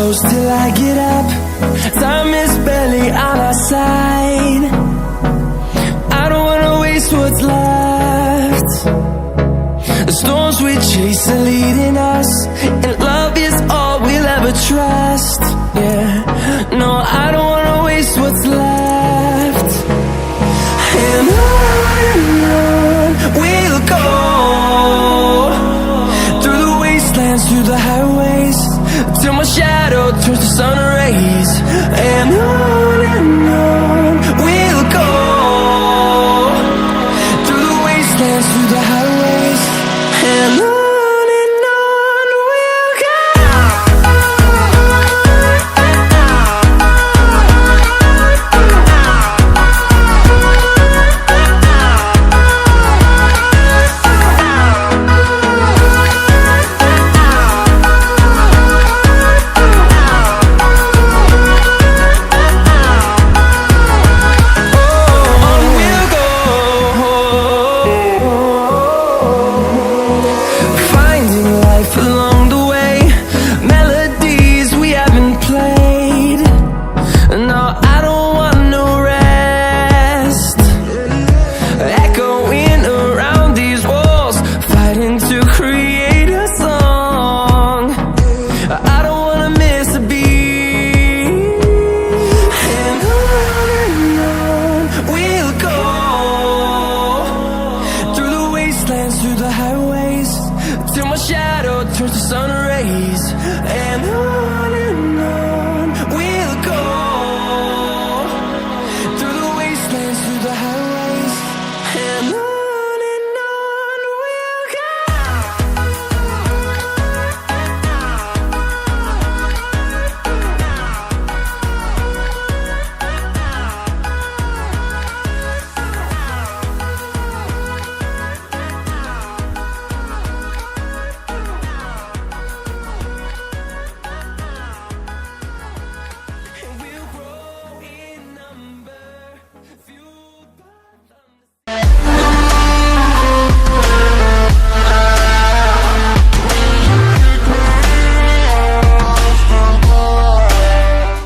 close till I get up. Time is barely on our side. I don't wanna waste what's left. The storms we chase are leading us, and love is all we'll ever trust. Yeah, no, I don't wanna waste what's left. And on we'll go, through the wastelands, through the highways, till my shadow turns to sun rays. And on we'll go, through the wastelands, through the highways, and on we'll go. Through the highways, till my shadow turns to sun.